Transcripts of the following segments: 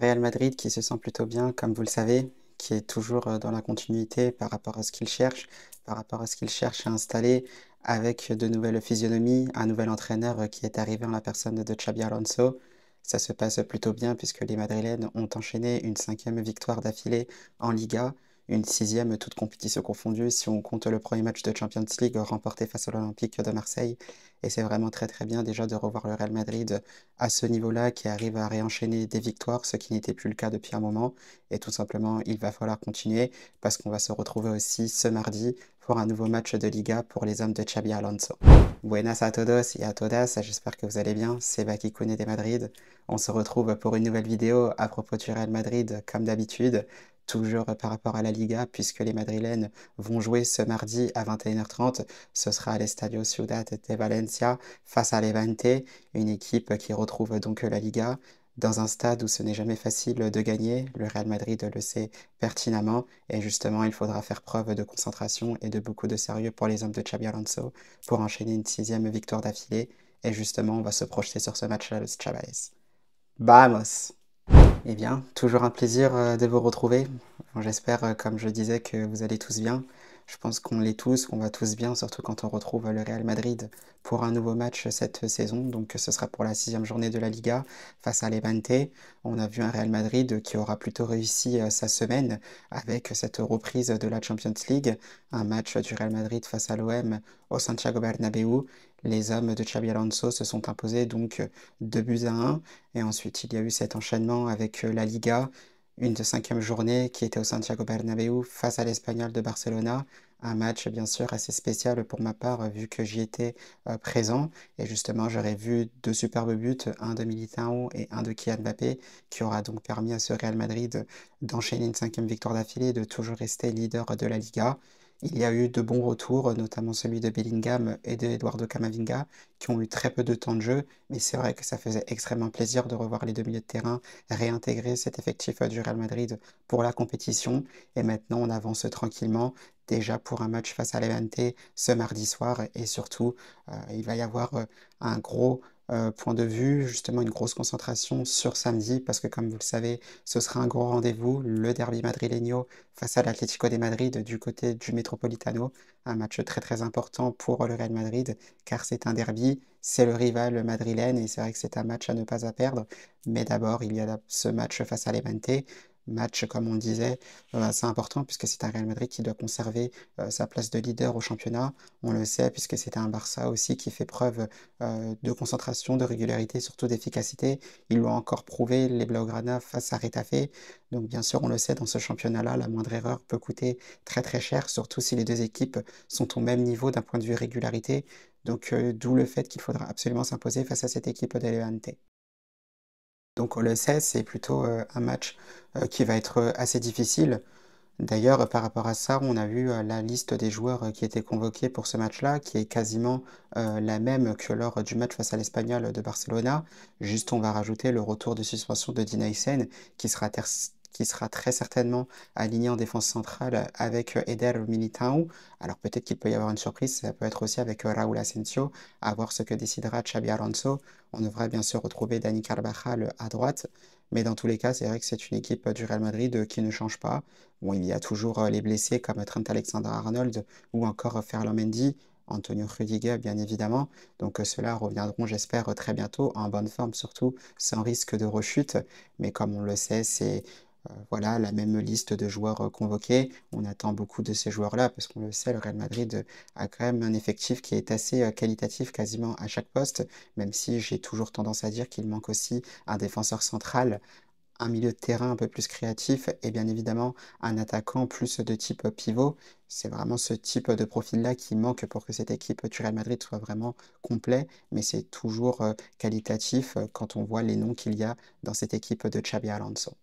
Real Madrid qui se sent plutôt bien, comme vous le savez, qui est toujours dans la continuité par rapport à ce qu'il cherche, par rapport à ce qu'il cherche à installer, avec de nouvelles physionomies, un nouvel entraîneur qui est arrivé en la personne de Xabi Alonso. Ça se passe plutôt bien puisque les Madrilènes ont enchaîné une cinquième victoire d'affilée en Liga, une sixième toute compétition confondue si on compte le premier match de Champions League remporté face à l'Olympique de Marseille. Et c'est vraiment très très bien déjà de revoir le Real Madrid à ce niveau-là qui arrive à réenchaîner des victoires, ce qui n'était plus le cas depuis un moment. Et tout simplement, il va falloir continuer parce qu'on va se retrouver aussi ce mardi pour un nouveau match de Liga pour les hommes de Xabi Alonso. Buenas a todos y a todas, j'espère que vous allez bien, c'est Baki Koné des Madrid. On se retrouve pour une nouvelle vidéo à propos du Real Madrid comme d'habitude, toujours par rapport à la Liga puisque les Madrilènes vont jouer ce mardi à 21h30. Ce sera à l'Estadio Ciudad de Valencia face à Levante, une équipe qui retrouve donc la Liga dans un stade où ce n'est jamais facile de gagner. Le Real Madrid le sait pertinemment et justement il faudra faire preuve de concentration et de beaucoup de sérieux pour les hommes de Xabi Alonso pour enchaîner une sixième victoire d'affilée. Et justement, on va se projeter sur ce match-là, los Chavales. Vamos! Eh bien, toujours un plaisir de vous retrouver. Bon, j'espère, comme je disais, que vous allez tous bien. Je pense qu'on l'est tous, qu'on va tous bien, surtout quand on retrouve le Real Madrid pour un nouveau match cette saison. Donc ce sera pour la sixième journée de la Liga face à Levante. On a vu un Real Madrid qui aura plutôt réussi sa semaine avec cette reprise de la Champions League. Un match du Real Madrid face à l'OM au Santiago Bernabéu. Les hommes de Xabi Alonso se sont imposés donc 2 buts à 1. Et ensuite, il y a eu cet enchaînement avec la Liga, une cinquième journée qui était au Santiago Bernabéu face à l'Espagnol de Barcelona. Un match bien sûr assez spécial pour ma part vu que j'y étais présent. Et justement, j'aurais vu deux superbes buts, un de Militao et un de Kylian Mbappé, qui aura donc permis à ce Real Madrid d'enchaîner une cinquième victoire d'affilée et de toujours rester leader de la Liga. Il y a eu de bons retours, notamment celui de Bellingham et de Eduardo Camavinga, qui ont eu très peu de temps de jeu, mais c'est vrai que ça faisait extrêmement plaisir de revoir les deux milieux de terrain réintégrer cet effectif du Real Madrid pour la compétition. Et maintenant, on avance tranquillement déjà pour un match face à Levante ce mardi soir. Et surtout, il va y avoir un gros point de vue, justement une grosse concentration sur samedi, parce que comme vous le savez, ce sera un gros rendez-vous, le derby madrileño face à l'Atlético de Madrid du côté du Metropolitano, un match très très important pour le Real Madrid, car c'est un derby, c'est le rival madrilène, et c'est vrai que c'est un match à ne pas perdre. Mais d'abord, il y a ce match face à Levante, match, comme on disait, assez important, puisque c'est un Real Madrid qui doit conserver sa place de leader au championnat. On le sait, puisque c'est un Barça aussi qui fait preuve de concentration, de régularité, surtout d'efficacité. Ils l'ont encore prouvé, les Blaugrana face à Retafe. Donc bien sûr, on le sait, dans ce championnat-là, la moindre erreur peut coûter très très cher, surtout si les deux équipes sont au même niveau d'un point de vue régularité. Donc d'où le fait qu'il faudra absolument s'imposer face à cette équipe de Levante. Donc on le sait, c'est plutôt un match qui va être assez difficile. D'ailleurs, par rapport à ça, on a vu la liste des joueurs qui étaient convoqués pour ce match-là, qui est quasiment la même que lors du match face à l'Espagnol de Barcelona. Juste, on va rajouter le retour de suspension de Dina Hysén, qui sera très certainement aligné en défense centrale avec Eder Militao. Alors peut-être qu'il peut y avoir une surprise, ça peut être aussi avec Raúl Asensio, à voir ce que décidera Xabi Alonso. On devrait bien sûr retrouver Dani Carvajal à droite. Mais dans tous les cas, c'est vrai que c'est une équipe du Real Madrid qui ne change pas. Bon, il y a toujours les blessés comme Trent Alexander-Arnold ou encore Ferland Mendy, Antonio Rudiger bien évidemment. Donc ceux-là reviendront, j'espère, très bientôt, en bonne forme surtout, sans risque de rechute. Mais comme on le sait, c'est voilà, la même liste de joueurs convoqués. On attend beaucoup de ces joueurs-là parce qu'on le sait, le Real Madrid a quand même un effectif qui est assez qualitatif quasiment à chaque poste, même si j'ai toujours tendance à dire qu'il manque aussi un défenseur central, un milieu de terrain un peu plus créatif et bien évidemment un attaquant plus de type pivot. C'est vraiment ce type de profil-là qui manque pour que cette équipe du Real Madrid soit vraiment complet, mais c'est toujours qualitatif quand on voit les noms qu'il y a dans cette équipe de Xabi Alonso.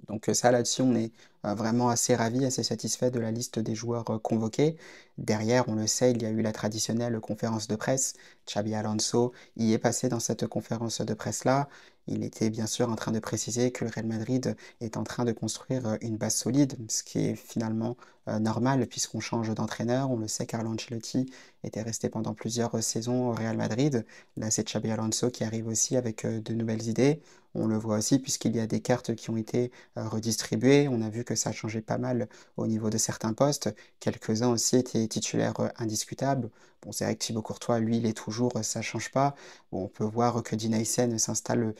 Donc ça, là-dessus, on est vraiment assez ravis, assez satisfait de la liste des joueurs convoqués. Derrière, on le sait, il y a eu la traditionnelle conférence de presse. Xabi Alonso y est passé dans cette conférence de presse-là. il était bien sûr en train de préciser que le Real Madrid est en train de construire, une base solide, ce qui est finalement, normal puisqu'on change d'entraîneur. On le sait, Carlo Ancelotti était resté pendant plusieurs, saisons au Real Madrid. Là, c'est Xabi Alonso qui arrive aussi avec, de nouvelles idées. On le voit aussi puisqu'il y a des cartes qui ont été, redistribuées. On a vu que ça a changé pas mal au niveau de certains postes. Quelques-uns aussi étaient titulaires, indiscutables. Bon, c'est vrai que Thibaut Courtois, lui, il est toujours, ça change pas. Bon, on peut voir que Dean Huysen s'installe,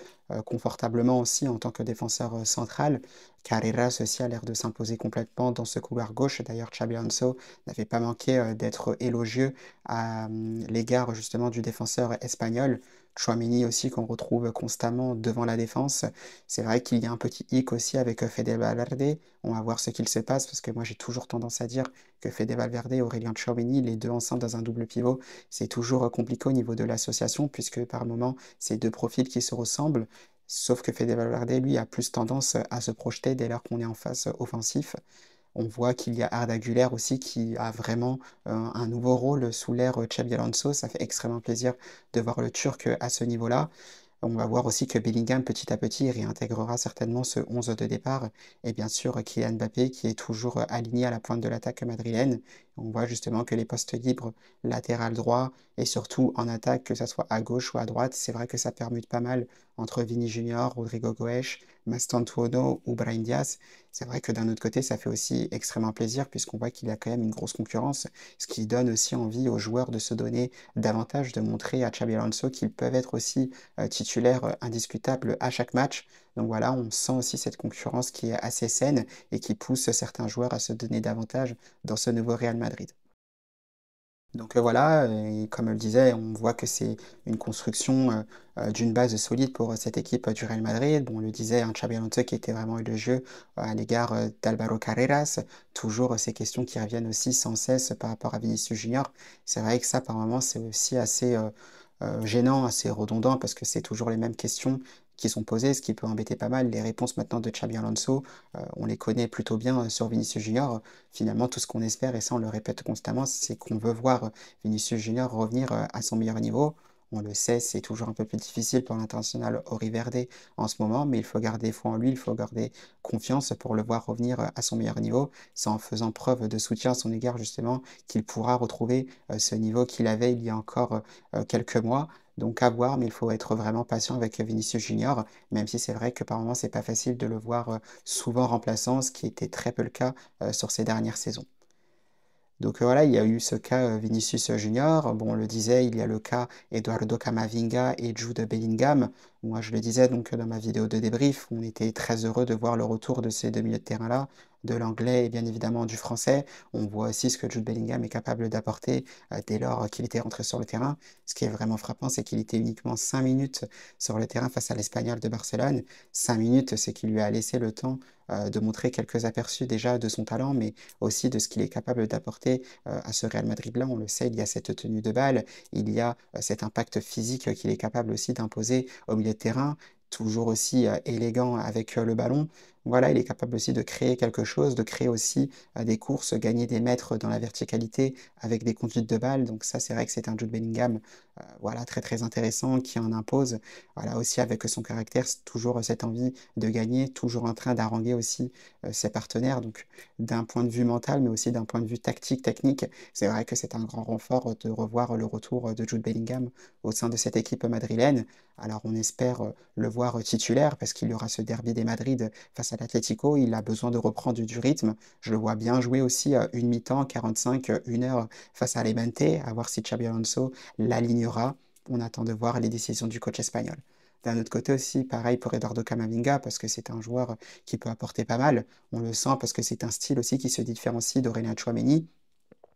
confortablement aussi en tant que défenseur, central. Carreras aussi a l'air de s'imposer complètement dans ce couloir gauche. D'ailleurs, Xabi Alonso n'avait pas manqué, d'être élogieux à, l'égard justement du défenseur espagnol. Tchouaméni aussi qu'on retrouve constamment devant la défense. C'est vrai qu'il y a un petit hic aussi avec, Fede Valverde. On va voir ce qu'il se passe parce que moi j'ai toujours tendance à dire que Fede Valverde et Aurélien Tchouaméni, les 2 ensemble dans un double pivot, c'est toujours, compliqué au niveau de l'association puisque par moments, c'est 2 profils qui se ressemblent. Sauf que Fede Valverde, lui, a plus tendance à se projeter dès lors qu'on est en phase offensif. On voit qu'il y a Arda Güler aussi qui a vraiment, un nouveau rôle sous l'ère, Xabi Alonso. Ça fait extrêmement plaisir de voir le Turc, à ce niveau-là. On va voir aussi que Bellingham, petit à petit, réintégrera certainement ce 11 de départ. Et bien sûr, Kylian Mbappé, qui est toujours aligné à la pointe de l'attaque madrilène. On voit justement que les postes libres, latéral droit et surtout en attaque, que ça soit à gauche ou à droite, c'est vrai que ça permute pas mal entre Vini Junior, Rodrigo Goes, Mastantuono ou Brahim Diaz. C'est vrai que d'un autre côté, ça fait aussi extrêmement plaisir puisqu'on voit qu'il y a quand même une grosse concurrence, ce qui donne aussi envie aux joueurs de se donner davantage, de montrer à Xabi Alonso qu'ils peuvent être aussi titulaire indiscutable à chaque match. Donc voilà, on sent aussi cette concurrence qui est assez saine et qui pousse certains joueurs à se donner davantage dans ce nouveau Real Madrid. Donc voilà, et comme elle le disait, on voit que c'est une construction, d'une base solide pour, cette équipe, du Real Madrid. Bon, on le disait, hein, Xabi Alonso qui était vraiment élogieux, à l'égard, d'Alvaro Carreras. Toujours, ces questions qui reviennent aussi sans cesse par rapport à Vinicius Junior. C'est vrai que ça, par moments, c'est aussi assez, gênant, assez redondant parce que c'est toujours les mêmes questions qui sont posées, ce qui peut embêter pas mal. Les réponses maintenant de Xabi Alonso, on les connaît plutôt bien, sur Vinicius Junior. Finalement, tout ce qu'on espère, et ça on le répète constamment, c'est qu'on veut voir Vinicius Junior revenir à son meilleur niveau. On le sait, c'est toujours un peu plus difficile pour l'international Ori Verde en ce moment, mais il faut garder foi en lui, il faut garder confiance pour le voir revenir à son meilleur niveau. C'est en faisant preuve de soutien à son égard, justement, qu'il pourra retrouver ce niveau qu'il avait il y a encore quelques mois. Donc à voir, mais il faut être vraiment patient avec Vinicius Junior, même si c'est vrai que par moments, c'est pas facile de le voir souvent remplaçant, ce qui était très peu le cas sur ces dernières saisons. Donc voilà, il y a eu ce cas Vinicius Junior. Bon, on le disait, il y a le cas Eduardo Camavinga et Jude Bellingham. Moi, je le disais donc dans ma vidéo de débrief, on était très heureux de voir le retour de ces deux milieux de terrain-là, de l'anglais et bien évidemment du français. On voit aussi ce que Jude Bellingham est capable d'apporter dès lors qu'il était rentré sur le terrain. Ce qui est vraiment frappant, c'est qu'il était uniquement 5 minutes sur le terrain face à l'Espagnol de Barcelone. 5 minutes, c'est qu'il lui a laissé le temps de montrer quelques aperçus déjà de son talent, mais aussi de ce qu'il est capable d'apporter à ce Real Madrid-là. On le sait, il y a cette tenue de balle, il y a cet impact physique qu'il est capable aussi d'imposer au milieu de terrain, toujours aussi élégant avec le ballon. Voilà, il est capable aussi de créer quelque chose, de créer aussi des courses, gagner des mètres dans la verticalité avec des conduites de balle. Donc ça, c'est vrai que c'est un Jude Bellingham, voilà, très très intéressant, qui en impose. Voilà, aussi avec son caractère, c'est toujours cette envie de gagner, toujours en train d'haranguer aussi ses partenaires. Donc d'un point de vue mental, mais aussi d'un point de vue tactique, technique, c'est vrai que c'est un grand renfort de revoir le retour de Jude Bellingham au sein de cette équipe madrilène. Alors on espère le voir titulaire parce qu'il y aura ce derby des Madrid face à l'Atlético. Il a besoin de reprendre du rythme. Je le vois bien jouer aussi une mi-temps, 45, 1 heure face à Levante, à voir si Xabi Alonso l'alignera. On attend de voir les décisions du coach espagnol. D'un autre côté aussi, pareil pour Eduardo Camavinga, parce que c'est un joueur qui peut apporter pas mal. On le sent parce que c'est un style aussi qui se différencie d'Aurélien Tchouaméni.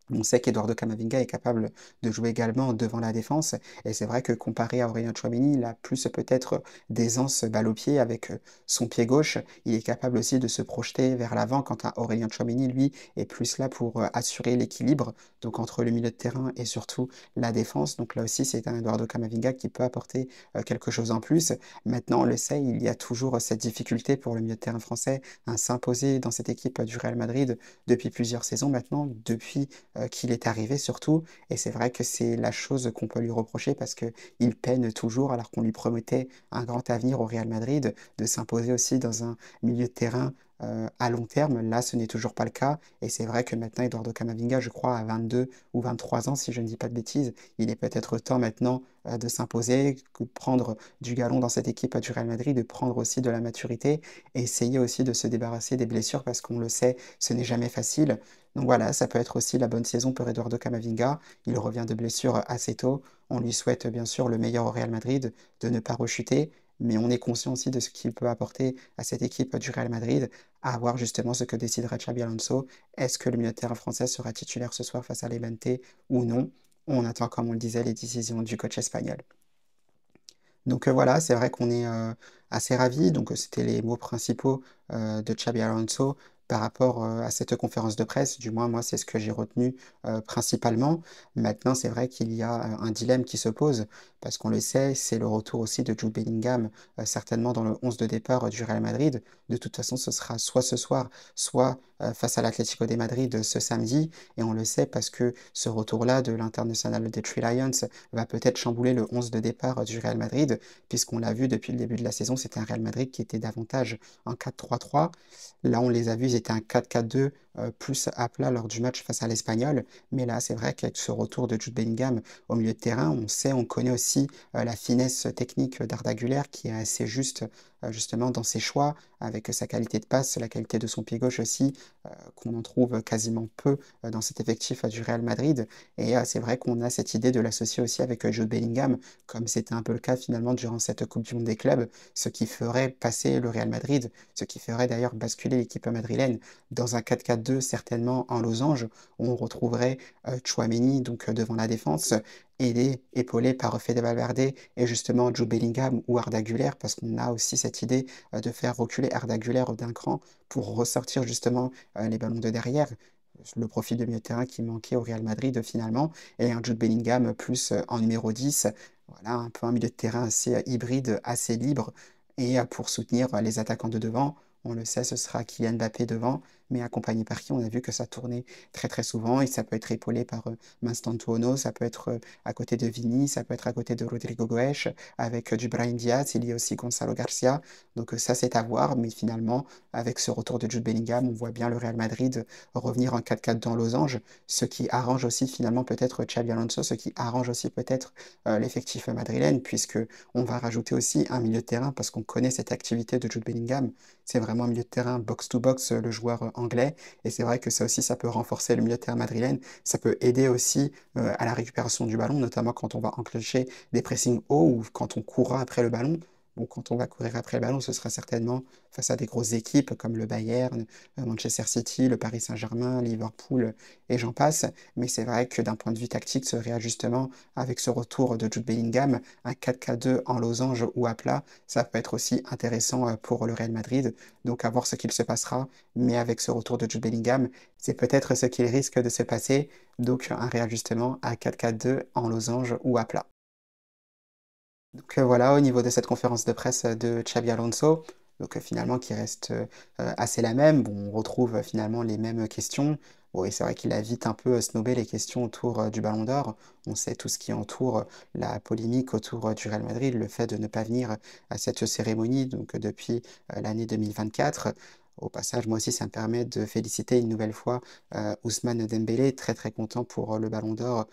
On sait qu'Eduardo Camavinga est capable de jouer également devant la défense. Et c'est vrai que comparé à Aurélien Tchouaméni, il a plus peut-être d'aisance balle au pied avec son pied gauche. Il est capable aussi de se projeter vers l'avant, quant à Aurélien Tchouaméni, lui, est plus là pour assurer l'équilibre, donc entre le milieu de terrain et surtout la défense. Donc là aussi, c'est un Eduardo Camavinga qui peut apporter quelque chose en plus. Maintenant, on le sait, il y a toujours cette difficulté pour le milieu de terrain français à s'imposer dans cette équipe du Real Madrid depuis plusieurs saisons maintenant, depuis qu'il est arrivé surtout et c'est vrai que c'est la chose qu'on peut lui reprocher parce qu'il peine toujours alors qu'on lui promettait un grand avenir au Real Madrid, de s'imposer aussi dans un milieu de terrain, à long terme. Là, ce n'est toujours pas le cas et c'est vrai que maintenant Eduardo Camavinga, je crois, a 22 ou 23 ans si je ne dis pas de bêtises. Il est peut-être temps maintenant, de s'imposer, de prendre du galon dans cette équipe, du Real Madrid, de prendre aussi de la maturité et essayer aussi de se débarrasser des blessures parce qu'on le sait, ce n'est jamais facile. Donc voilà, ça peut être aussi la bonne saison pour Eduardo Camavinga. Il revient de blessure assez tôt. On lui souhaite bien sûr le meilleur au Real Madrid, de ne pas rechuter, mais on est conscient aussi de ce qu'il peut apporter à cette équipe du Real Madrid, à voir justement ce que décidera Xabi Alonso. Est-ce que le milieu de terrain français sera titulaire ce soir face à Levante ou non? On attend, comme on le disait, les décisions du coach espagnol. Donc voilà, c'est vrai qu'on est assez ravis. Donc c'était les mots principaux de Xabi Alonso par rapport à cette conférence de presse. Du moins, moi, c'est ce que j'ai retenu principalement. Maintenant, c'est vrai qu'il y a un dilemme qui se pose parce qu'on le sait, c'est le retour aussi de Jude Bellingham, certainement dans le 11 de départ du Real Madrid. De toute façon, ce sera soit ce soir, soit face à l'Atlético de Madrid ce samedi. Et on le sait parce que ce retour-là de l'international des Three Lions va peut-être chambouler le 11 de départ du Real Madrid puisqu'on l'a vu depuis le début de la saison, c'était un Real Madrid qui était davantage en 4-3-3. Là, on les a vus, ils étaient un 4-4-2 plus à plat lors du match face à l'Espagnol. Mais là, c'est vrai qu'avec ce retour de Jude Bellingham au milieu de terrain, on sait, on connaît aussi la finesse technique d'Arda Güler qui est assez juste justement dans ses choix, avec sa qualité de passe, la qualité de son pied gauche aussi, qu'on en trouve quasiment peu dans cet effectif du Real Madrid. Et c'est vrai qu'on a cette idée de l'associer aussi avec Jude Bellingham, comme c'était un peu le cas finalement durant cette Coupe du Monde des clubs, ce qui ferait passer le Real Madrid, ce qui ferait d'ailleurs basculer l'équipe madrilène dans un 4-4-2 certainement en losange, où on retrouverait Tchouaméni donc devant la défense, aidé, épaulé par Fede Valverde et justement Jude Bellingham ou Arda Güler, parce qu'on a aussi cette idée de faire reculer Arda Güler d'un cran pour ressortir justement les ballons de derrière. Le profil de milieu de terrain qui manquait au Real Madrid finalement, et un Jude Bellingham plus en numéro 10, voilà, un peu un milieu de terrain assez hybride, assez libre, et pour soutenir les attaquants de devant. On le sait, ce sera Kylian Mbappé devant, mais accompagné par qui? On a vu que ça tournait très très souvent et ça peut être épaulé par Mastantuono, ça peut être à côté de Vini, ça peut être à côté de Rodrigo Goes, avec du Brahim Diaz, il y a aussi Gonzalo Garcia. Donc ça c'est à voir, mais finalement, avec ce retour de Jude Bellingham, on voit bien le Real Madrid revenir en 4-4 dans losange, ce qui arrange aussi finalement peut-être Xabi Alonso, ce qui arrange aussi peut-être l'effectif madrilène, puisque on va rajouter aussi un milieu de terrain parce qu'on connaît cette activité de Jude Bellingham. C'est vraiment un milieu de terrain box-to-box, le joueur anglais. Et c'est vrai que ça aussi, ça peut renforcer le milieu de terrain madrilène. Ça peut aider aussi à la récupération du ballon, notamment quand on va enclencher des pressings hauts ou quand on courra après le ballon. Bon, quand on va courir après le ballon, ce sera certainement face à des grosses équipes comme le Bayern, Manchester City, le Paris Saint-Germain, Liverpool et j'en passe. Mais c'est vrai que d'un point de vue tactique, ce réajustement avec ce retour de Jude Bellingham, un 4-4-2 en losange ou à plat, ça peut être aussi intéressant pour le Real Madrid. Donc à voir ce qu'il se passera. Mais avec ce retour de Jude Bellingham, c'est peut-être ce qu'il risque de se passer. Donc un réajustement à 4-4-2 en losange ou à plat. Donc voilà, au niveau de cette conférence de presse de Xabi Alonso, donc finalement qui reste assez la même. Bon, on retrouve finalement les mêmes questions. Bon, et c'est vrai qu'il a vite un peu snobé les questions autour du Ballon d'Or. On sait tout ce qui entoure la polémique autour du Real Madrid, le fait de ne pas venir à cette cérémonie donc depuis l'année 2024. Au passage, moi aussi, ça me permet de féliciter une nouvelle fois Ousmane Dembélé, très très content pour le Ballon d'Or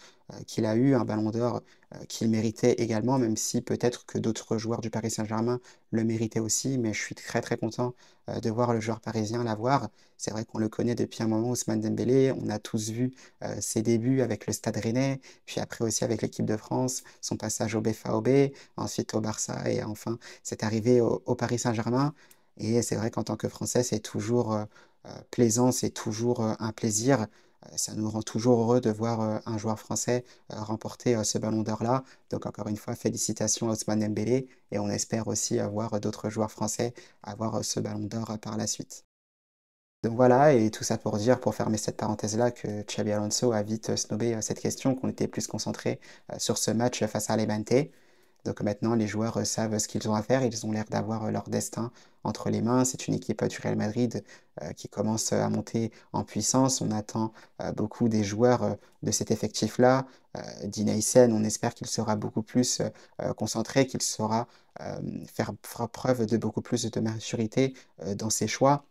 qu'il a eu, un Ballon d'Or qu'il méritait également, même si peut-être que d'autres joueurs du Paris Saint-Germain le méritaient aussi, mais je suis très très content de voir le joueur parisien l'avoir. C'est vrai qu'on le connaît depuis un moment, Ousmane Dembélé, on a tous vu ses débuts avec le Stade Rennais, puis après aussi avec l'équipe de France, son passage au BFAOB, ensuite au Barça et enfin c'est arrivé au Paris Saint-Germain. Et c'est vrai qu'en tant que Français, c'est toujours plaisant, c'est toujours un plaisir. Ça nous rend toujours heureux de voir un joueur français remporter ce ballon d'or-là. Donc encore une fois, félicitations à Ousmane Dembélé et on espère aussi voir d'autres joueurs français avoir ce ballon d'or par la suite. Donc voilà, et tout ça pour dire, pour fermer cette parenthèse-là, que Xabi Alonso a vite snobé cette question, qu'on était plus concentré sur ce match face à Levante. Donc maintenant, les joueurs savent ce qu'ils ont à faire. Ils ont l'air d'avoir leur destin entre les mains. C'est une équipe du Real Madrid qui commence à monter en puissance. On attend beaucoup des joueurs de cet effectif-là. Dina Hyssen, on espère qu'il sera beaucoup plus concentré, qu'il saura fera preuve de beaucoup plus de maturité dans ses choix.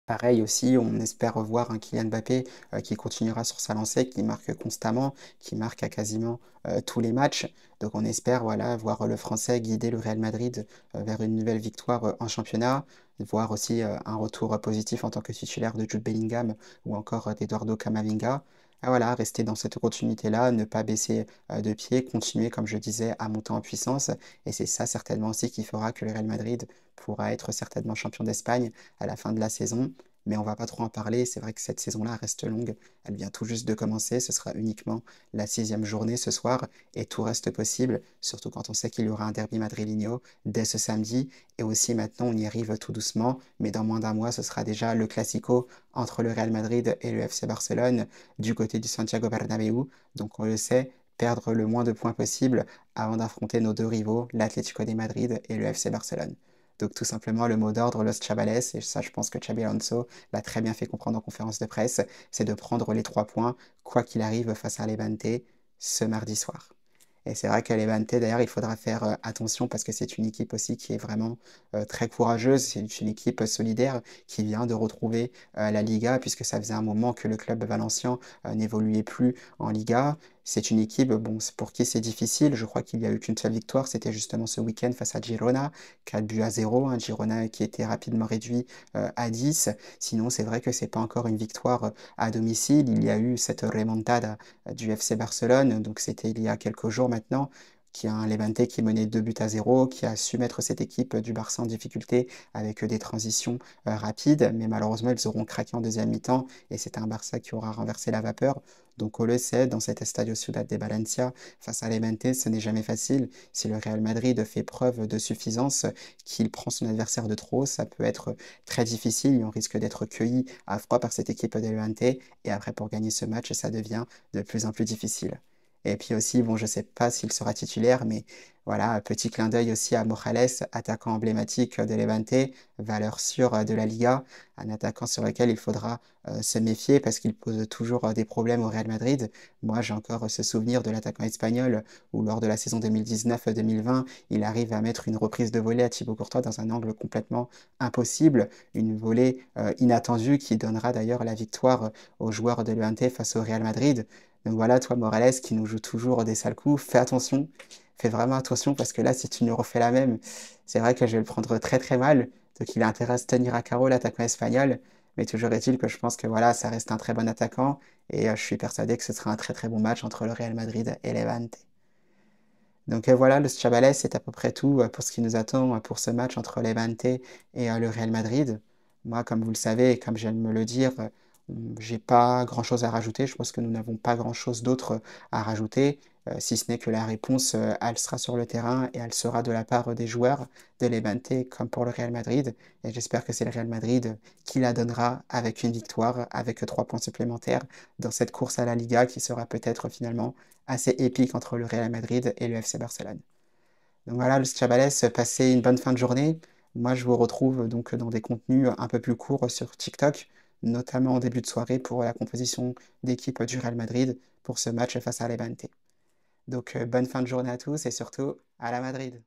Pareil aussi, on espère revoir un Kylian Mbappé qui continuera sur sa lancée, qui marque constamment, qui marque à quasiment tous les matchs. Donc on espère voilà, voir le Français guider le Real Madrid vers une nouvelle victoire en championnat, voir aussi un retour positif en tant que titulaire de Jude Bellingham ou encore d'Eduardo Camavinga. Ah, voilà, rester dans cette continuité-là, ne pas baisser de pied, continuer, comme je disais, à monter en puissance. Et c'est ça certainement aussi qui fera que le Real Madrid pourra être certainement champion d'Espagne à la fin de la saison. Mais on va pas trop en parler. C'est vrai que cette saison-là reste longue. Elle vient tout juste de commencer. Ce sera uniquement la 6e journée ce soir. Et tout reste possible, surtout quand on sait qu'il y aura un derby madrileño dès ce samedi. Et aussi maintenant, on y arrive tout doucement. Mais dans moins d'un mois, ce sera déjà le Classico entre le Real Madrid et le FC Barcelone du côté du Santiago Bernabéu. Donc on le sait, perdre le moins de points possible avant d'affronter nos deux rivaux, l'Atlético de Madrid et le FC Barcelone. Donc tout simplement le mot d'ordre, Los Chavales, et ça je pense que Xabi Alonso l'a très bien fait comprendre en conférence de presse, c'est de prendre les 3 points, quoi qu'il arrive face à Levante ce mardi soir. Et c'est vrai qu'à Levante, d'ailleurs, il faudra faire attention parce que c'est une équipe aussi qui est vraiment très courageuse. C'est une équipe solidaire qui vient de retrouver la Liga puisque ça faisait un moment que le club valencien n'évoluait plus en Liga. C'est une équipe, bon, pour qui c'est difficile. Je crois qu'il n'y a eu qu'une seule victoire. C'était justement ce week-end face à Girona, 4 buts à 0. Un Girona qui était rapidement réduit à 10. Sinon, c'est vrai que c'est pas encore une victoire à domicile. Il y a eu cette remontada du FC Barcelone. Donc c'était il y a quelques jours maintenant, qui a un Levante qui menait 2 buts à 0, qui a su mettre cette équipe du Barça en difficulté avec des transitions rapides. Mais malheureusement, ils auront craqué en deuxième mi-temps et c'est un Barça qui aura renversé la vapeur. Donc on le sait, dans cet Estadio Ciudad de Valencia, face à Levante, ce n'est jamais facile. Si le Real Madrid fait preuve de suffisance, qu'il prend son adversaire de trop, ça peut être très difficile et on risque d'être cueilli à froid par cette équipe de Levante. Et après, pour gagner ce match, ça devient de plus en plus difficile. Et puis aussi, bon, je ne sais pas s'il sera titulaire, mais voilà, petit clin d'œil aussi à Morales, attaquant emblématique de Levante, valeur sûre de la Liga, un attaquant sur lequel il faudra se méfier parce qu'il pose toujours des problèmes au Real Madrid. Moi, j'ai encore ce souvenir de l'attaquant espagnol où lors de la saison 2019-2020, il arrive à mettre une reprise de volée à Thibaut Courtois dans un angle complètement impossible, une volée inattendue qui donnera d'ailleurs la victoire aux joueurs de Levante face au Real Madrid. Donc voilà, toi, Morales, qui nous joue toujours des sales coups, fais attention, fais vraiment attention parce que là, si tu nous refais la même, c'est vrai que je vais le prendre très très mal. Donc il a intérêt à se tenir à carreau, l'attaquant espagnol. Mais toujours est-il que je pense que voilà, ça reste un très bon attaquant et je suis persuadé que ce sera un très très bon match entre le Real Madrid et Levante. Donc voilà, le Chavales, c'est à peu près tout pour ce qui nous attend pour ce match entre Levante et le Real Madrid. Moi, comme vous le savez et comme j'aime me le dire, j'ai pas grand-chose à rajouter. Je pense que nous n'avons pas grand-chose d'autre à rajouter, si ce n'est que la réponse, elle sera sur le terrain et elle sera de la part des joueurs de Levante comme pour le Real Madrid. Et j'espère que c'est le Real Madrid qui la donnera avec une victoire, avec 3 points supplémentaires dans cette course à la Liga qui sera peut-être finalement assez épique entre le Real Madrid et le FC Barcelone. Donc voilà, le Chavales, passez une bonne fin de journée. Moi, je vous retrouve donc dans des contenus un peu plus courts sur TikTok, notamment en début de soirée pour la composition d'équipe du Real Madrid pour ce match face à Levante. Donc bonne fin de journée à tous et surtout à la Madrid.